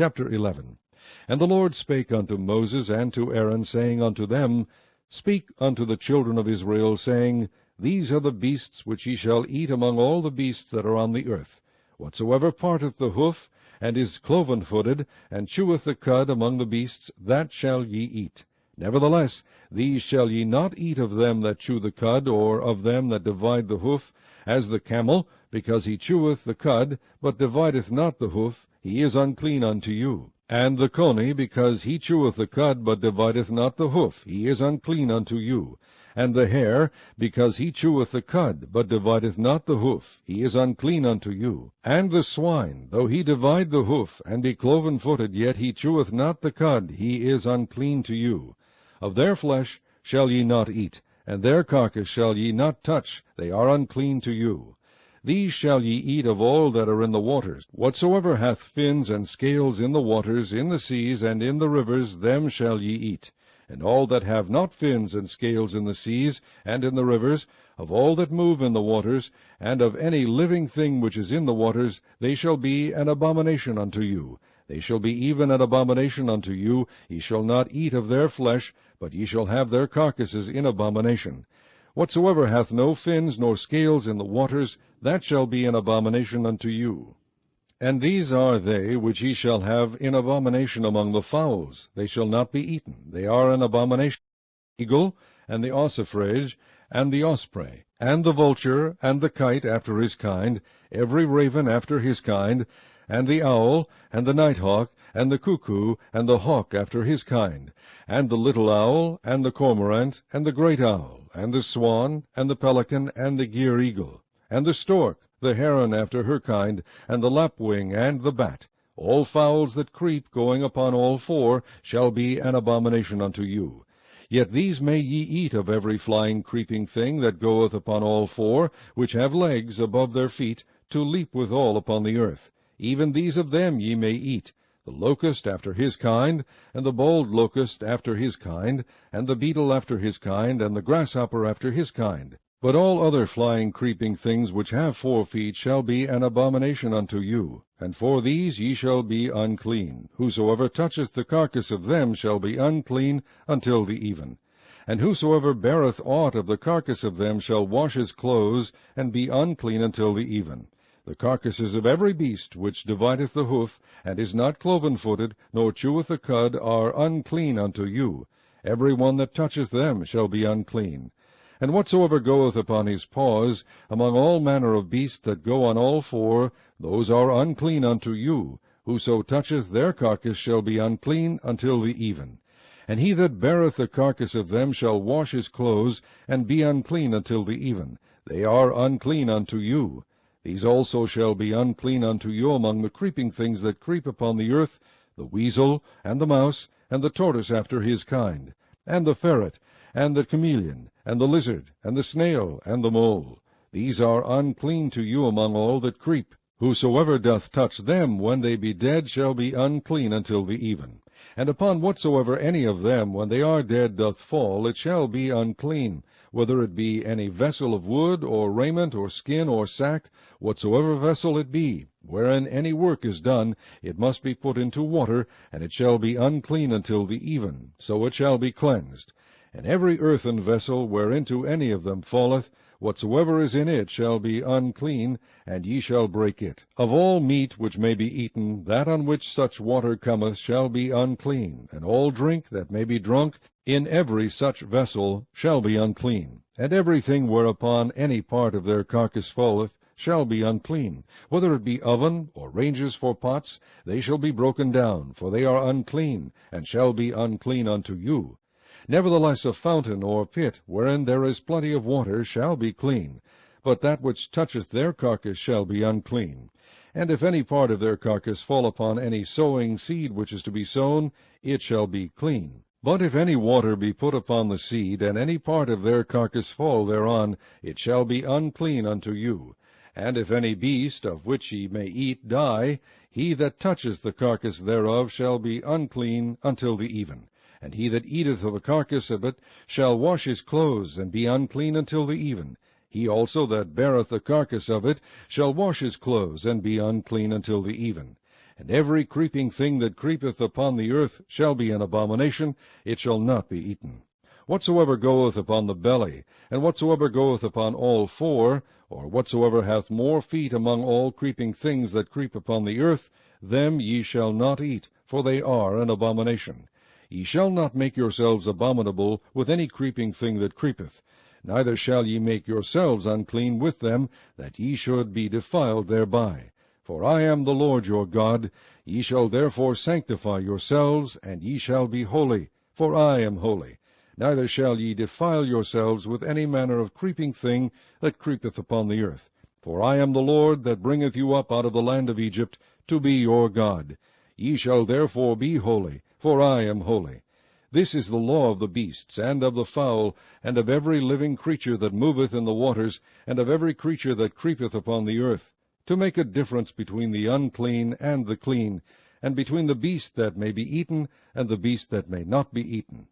Chapter 11. And the Lord spake unto Moses and to Aaron, saying unto them, Speak unto the children of Israel, saying, These are the beasts which ye shall eat among all the beasts that are on the earth. Whatsoever parteth the hoof, and is cloven-footed, and cheweth the cud among the beasts, that shall ye eat. Nevertheless, these shall ye not eat of them that chew the cud, or of them that divide the hoof, as the camel, because he cheweth the cud, but divideth not the hoof, he is unclean unto you. And the coney, because he cheweth the cud, but divideth not the hoof, he is unclean unto you. And the hare, because he cheweth the cud, but divideth not the hoof, he is unclean unto you. And the swine, though he divide the hoof, and be cloven-footed, yet he cheweth not the cud, he is unclean to you. Of their flesh shall ye not eat, and their carcass shall ye not touch, they are unclean to you. These shall ye eat of all that are in the waters. Whatsoever hath fins and scales in the waters, in the seas, and in the rivers, them shall ye eat. And all that have not fins and scales in the seas, and in the rivers, of all that move in the waters, and of any living thing which is in the waters, they shall be an abomination unto you. They shall be even an abomination unto you. Ye shall not eat of their flesh, but ye shall have their carcasses in abomination. Whatsoever hath no fins nor scales in the waters, that shall be an abomination unto you. And these are they which ye shall have in abomination among the fowls. They shall not be eaten. They are an abomination. The eagle, and the ossifrage, and the osprey, and the vulture, and the kite after his kind, every raven after his kind, and the owl, and the nighthawk, and the cuckoo, and the hawk after his kind, and the little owl, and the cormorant, and the great owl, and the swan, and the pelican, and the gyre-eagle, and the stork, the heron after her kind, and the lapwing, and the bat. All fowls that creep, going upon all four, shall be an abomination unto you. Yet these may ye eat of every flying creeping thing that goeth upon all four, which have legs above their feet, to leap withal upon the earth. Even these of them ye may eat, the locust after his kind, and the bold locust after his kind, and the beetle after his kind, and the grasshopper after his kind. But all other flying creeping things which have 4 feet shall be an abomination unto you, and for these ye shall be unclean. Whosoever toucheth the carcass of them shall be unclean until the even. And whosoever beareth aught of the carcass of them shall wash his clothes, and be unclean until the even. The carcasses of every beast which divideth the hoof, and is not cloven-footed, nor cheweth the cud, are unclean unto you. Every one that toucheth them shall be unclean. And whatsoever goeth upon his paws, among all manner of beasts that go on all four, those are unclean unto you. Whoso toucheth their carcass shall be unclean until the even. And he that beareth the carcass of them shall wash his clothes, and be unclean until the even. They are unclean unto you. These also shall be unclean unto you among the creeping things that creep upon the earth, the weasel, and the mouse, and the tortoise after his kind, and the ferret, and the chameleon, and the lizard, and the snail, and the mole. These are unclean to you among all that creep. Whosoever doth touch them when they be dead shall be unclean until the even. And upon whatsoever any of them when they are dead doth fall, it shall be unclean, whether it be any vessel of wood, or raiment, or skin, or sack, whatsoever vessel it be, wherein any work is done, it must be put into water, and it shall be unclean until the even, so it shall be cleansed. And every earthen vessel whereinto any of them falleth, whatsoever is in it shall be unclean, and ye shall break it. Of all meat which may be eaten, that on which such water cometh shall be unclean, and all drink that may be drunk in every such vessel shall be unclean. And everything whereupon any part of their carcass falleth shall be unclean, whether it be oven, or ranges for pots, they shall be broken down, for they are unclean, and shall be unclean unto you. Nevertheless a fountain or pit, wherein there is plenty of water, shall be clean, but that which toucheth their carcass shall be unclean. And if any part of their carcass fall upon any sowing seed which is to be sown, it shall be clean. But if any water be put upon the seed, and any part of their carcass fall thereon, it shall be unclean unto you. And if any beast, of which ye may eat, die, he that toucheth the carcass thereof shall be unclean until the even. And he that eateth of the carcass of it shall wash his clothes, and be unclean until the even. He also that beareth the carcass of it shall wash his clothes, and be unclean until the even. And every creeping thing that creepeth upon the earth shall be an abomination, it shall not be eaten. Whatsoever goeth upon the belly, and whatsoever goeth upon all four, or whatsoever hath more feet among all creeping things that creep upon the earth, them ye shall not eat, for they are an abomination. Ye shall not make yourselves abominable with any creeping thing that creepeth, neither shall ye make yourselves unclean with them, that ye should be defiled thereby. For I am the Lord your God. Ye shall therefore sanctify yourselves, and ye shall be holy, for I am holy. Neither shall ye defile yourselves with any manner of creeping thing that creepeth upon the earth. For I am the Lord that bringeth you up out of the land of Egypt, to be your God. Ye shall therefore be holy, for I am holy. This is the law of the beasts, and of the fowl, and of every living creature that moveth in the waters, and of every creature that creepeth upon the earth, to make a difference between the unclean and the clean, and between the beast that may be eaten and the beast that may not be eaten.